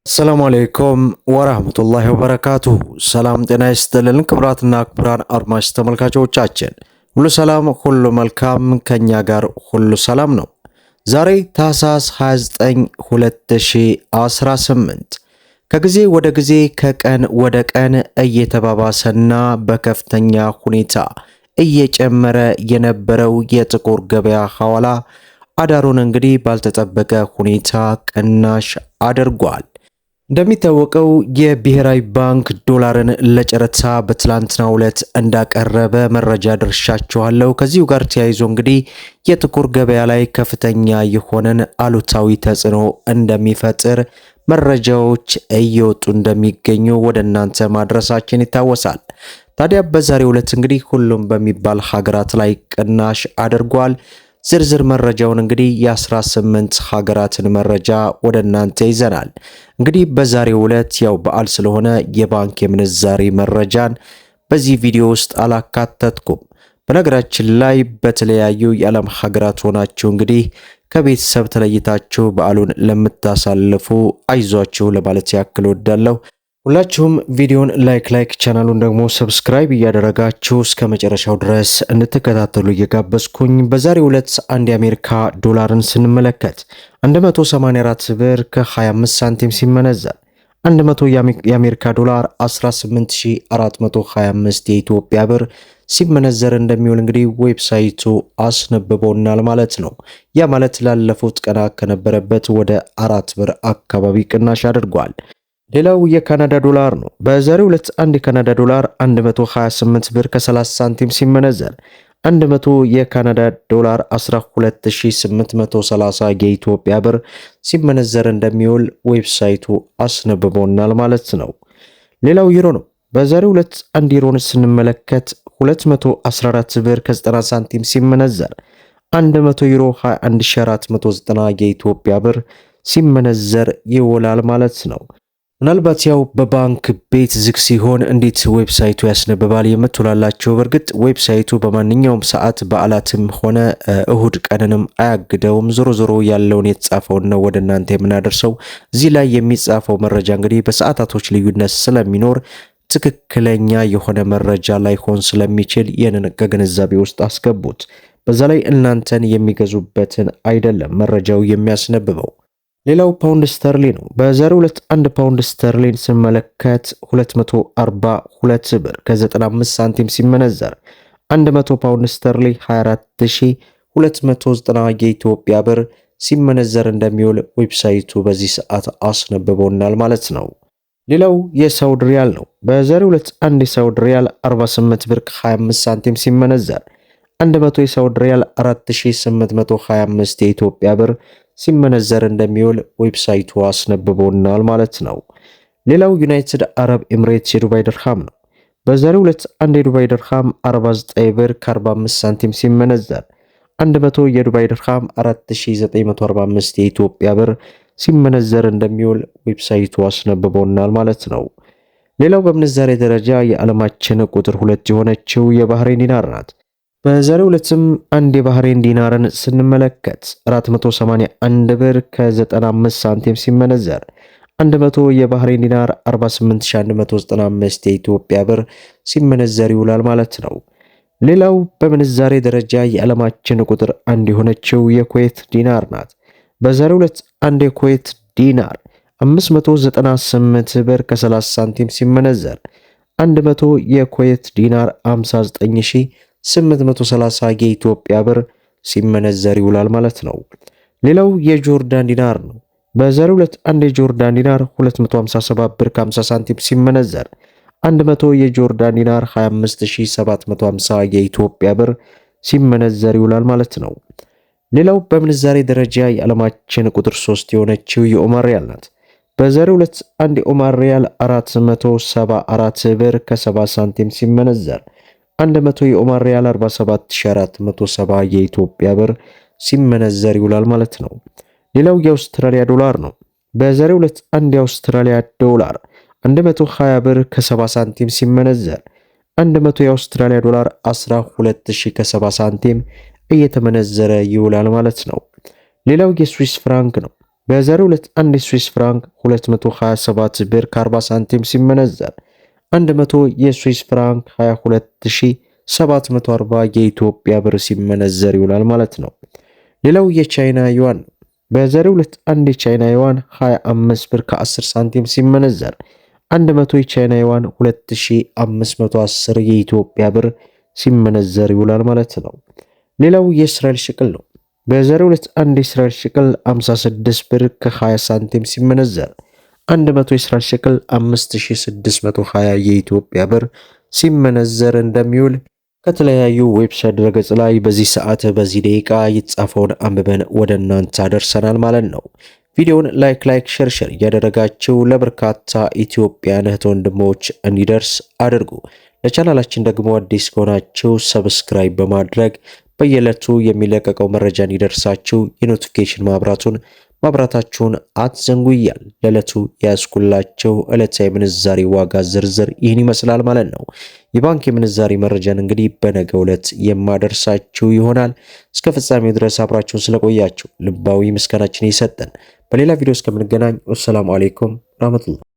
ሰላም አለይኩም ወራህመቱላሂ ወበረካቱሁ። ሰላም ጤና ይስጥልን ክብራትና ክብራን አድማጭ ተመልካቾቻችን ሁሉ ሰላም ሁሉ መልካም፣ ከኛ ጋር ሁሉ ሰላም ነው። ዛሬ ታህሳስ 29 2018 ከጊዜ ወደ ጊዜ ከቀን ወደ ቀን እየተባባሰና በከፍተኛ ሁኔታ እየጨመረ የነበረው የጥቁር ገበያ ሐዋላ አዳሩን እንግዲህ ባልተጠበቀ ሁኔታ ቅናሽ አድርጓል። እንደሚታወቀው የብሔራዊ ባንክ ዶላርን ለጨረታ በትላንትናው ዕለት እንዳቀረበ መረጃ ደርሻችኋለሁ። ከዚሁ ጋር ተያይዞ እንግዲህ የጥቁር ገበያ ላይ ከፍተኛ የሆነን አሉታዊ ተጽዕኖ እንደሚፈጥር መረጃዎች እየወጡ እንደሚገኙ ወደ እናንተ ማድረሳችን ይታወሳል። ታዲያ በዛሬው ዕለት እንግዲህ ሁሉም በሚባል ሀገራት ላይ ቅናሽ አድርጓል። ዝርዝር መረጃውን እንግዲህ የ18 ሀገራትን መረጃ ወደ እናንተ ይዘናል። እንግዲህ በዛሬው ዕለት ያው በዓል ስለሆነ የባንክ የምንዛሬ መረጃን በዚህ ቪዲዮ ውስጥ አላካተትኩም። በነገራችን ላይ በተለያዩ የዓለም ሀገራት ሆናችሁ እንግዲህ ከቤተሰብ ተለይታችሁ በዓሉን ለምታሳልፉ አይዟችሁ ለማለት ያክል ወዳለሁ። ሁላችሁም ቪዲዮን ላይክ ቻናሉን ደግሞ ሰብስክራይብ እያደረጋችሁ እስከ መጨረሻው ድረስ እንድትከታተሉ እየጋበዝኩኝ በዛሬው ዕለት አንድ የአሜሪካ ዶላርን ስንመለከት 184 ብር ከ25 ሳንቲም ሲመነዘር 100 የአሜሪካ ዶላር 18425 የኢትዮጵያ ብር ሲመነዘር እንደሚውል እንግዲህ ዌብሳይቱ አስነብቦናል ማለት ነው። ያ ማለት ላለፉት ቀናት ከነበረበት ወደ 4 ብር አካባቢ ቅናሽ አድርጓል። ሌላው የካናዳ ዶላር ነው። በዛሬው ዕለት አንድ የካናዳ ዶላር 128 ብር ከ30 ሳንቲም ሲመነዘር 100 የካናዳ ዶላር 12830 የኢትዮጵያ ብር ሲመነዘር እንደሚውል ዌብሳይቱ አስነብቦናል ማለት ነው። ሌላው ዩሮ ነው። በዛሬው ዕለት አንድ ዩሮን ስንመለከት 214 ብር ከ90 ሳንቲም ሲመነዘር 100 ዩሮ 21490 የኢትዮጵያ ብር ሲመነዘር ይውላል ማለት ነው። ምናልባት ያው በባንክ ቤት ዝግ ሲሆን እንዴት ዌብሳይቱ ያስነብባል የምትላላችሁ፣ በእርግጥ ዌብሳይቱ በማንኛውም ሰዓት በዓላትም ሆነ እሁድ ቀንንም አያግደውም። ዞሮ ያለውን የተጻፈውን ነው ወደ እናንተ የምናደርሰው። እዚህ ላይ የሚጻፈው መረጃ እንግዲህ በሰዓታቶች ልዩነት ስለሚኖር ትክክለኛ የሆነ መረጃ ላይሆን ስለሚችል ይህንን ከግንዛቤ ውስጥ አስገቡት። በዛ ላይ እናንተን የሚገዙበትን አይደለም መረጃው የሚያስነብበው። ሌላው ፓውንድ ስተርሊ ነው። በዛሬው ዕለት አንድ ፓውንድ ስተርሊን ስንመለከት 242 ብር ከ95 ሳንቲም ሲመነዘር 100 ፓውንድ ስተርሊ 24290 የኢትዮጵያ ብር ሲመነዘር እንደሚውል ዌብሳይቱ በዚህ ሰዓት አስነብቦናል ማለት ነው። ሌላው የሳውዲ ሪያል ነው። በዛሬው ዕለት አንድ የሳውዲ ሪያል 48 ብር ከ25 ሳንቲም ሲመነዘር 100 የሳውዲ ሪያል 4825 የኢትዮጵያ ብር ሲመነዘር እንደሚውል ዌብሳይቱ አስነብቦናል ማለት ነው። ሌላው ዩናይትድ አረብ ኤምሬትስ የዱባይ ድርሃም ነው። በዛሬው ዕለት አንድ የዱባይ ድርሃም 49 ብር ከ45 ሳንቲም ሲመነዘር 100 የዱባይ ድርሃም 4945 የኢትዮጵያ ብር ሲመነዘር እንደሚውል ዌብሳይቱ አስነብቦናል ማለት ነው። ሌላው በምንዛሬ ደረጃ የዓለማችን ቁጥር 2 የሆነችው የባህሬን ዲናር ናት። በዛሬው ዕለትም አንድ የባህሬን ዲናርን ስንመለከት 481 ብር ከ95 ሳንቲም ሲመነዘር 100 የባህሬን ዲናር 48195 የኢትዮጵያ ብር ሲመነዘር ይውላል ማለት ነው። ሌላው በምንዛሬ ደረጃ የዓለማችን ቁጥር 1 የሆነችው የኩዌት ዲናር ናት። በዛሬው ዕለት አንድ የኩዌት ዲናር 598 ብር ከ30 ሳንቲም ሲመነዘር 100 የኩዌት ዲናር 59830 የኢትዮጵያ ብር ሲመነዘር ይውላል ማለት ነው። ሌላው የጆርዳን ዲናር ነው። በዛሬው ዕለት አንድ የጆርዳን ዲናር 257 ብር ከ50 ሳንቲም ሲመነዘር 100 የጆርዳን ዲናር 25750 የኢትዮጵያ ብር ሲመነዘር ይውላል ማለት ነው። ሌላው በምንዛሬ ደረጃ የዓለማችን ቁጥር 3 የሆነችው የኦማር ሪያል ናት። በዛሬው ዕለት አንድ የኦማር ሪያል 474 ብር ከ70 ሳንቲም ሲመነዘር 100 የኦማር ሪያል 47470 የኢትዮጵያ ብር ሲመነዘር ይውላል ማለት ነው። ሌላው የአውስትራሊያ ዶላር ነው። በዛሬው ዕለት አንድ የአውስትራሊያ ዶላር 120 ብር ከ70 ሳንቲም ሲመነዘር 100 የአውስትራሊያ ዶላር 12000 ከ70 ሳንቲም እየተመነዘረ ይውላል ማለት ነው። ሌላው የስዊስ ፍራንክ ነው። በዛሬው ዕለት አንድ የስዊስ ፍራንክ 227 ብር ከ40 ሳንቲም ሲመነዘር 100 የስዊስ ፍራንክ 22740 የኢትዮጵያ ብር ሲመነዘር ይውላል ማለት ነው። ሌላው የቻይና ዩዋን ነው። በዛሬው ዕለት አንድ የቻይና ዩዋን 25 ብር ከ10 ሳንቲም ሲመነዘር 100 የቻይና ዩዋን 2510 የኢትዮጵያ ብር ሲመነዘር ይውላል ማለት ነው። ሌላው የእስራኤል ሽቅል ነው። በዛሬው ዕለት አንድ የእስራኤል ሽቅል 56 ብር ከ20 ሳንቲም ሲመነዘር 100 የእስራኤል ሽቅል 5620 የኢትዮጵያ ብር ሲመነዘር እንደሚውል ከተለያዩ ዌብሳይት ድረገጽ ላይ በዚህ ሰዓት በዚህ ደቂቃ የተጻፈውን አንብበን ወደ እናንተ አደርሰናል ማለት ነው። ቪዲዮውን ላይክ ሼር እያደረጋችሁ ለበርካታ ኢትዮጵያውያን እህት ወንድሞች እንዲደርስ አድርጉ። ለቻናላችን ደግሞ አዲስ ከሆናችሁ ሰብስክራይብ በማድረግ በየዕለቱ የሚለቀቀው መረጃ እንዲደርሳችሁ የኖቲፊኬሽን ማብራታችሁን አትዘንጉ እያል ለዕለቱ ያስኩላቸው ዕለታዊ ምንዛሬ ዋጋ ዝርዝር ይህን ይመስላል ማለት ነው። የባንክ የምንዛሬ መረጃን እንግዲህ በነገው ዕለት የማደርሳችሁ ይሆናል። እስከ ፍጻሜው ድረስ አብራችሁን ስለቆያችሁ ልባዊ ምስጋናችን ይሰጠን። በሌላ ቪዲዮ እስከምንገናኝ ወሰላሙ አሌይኩም ረህመቱላህ።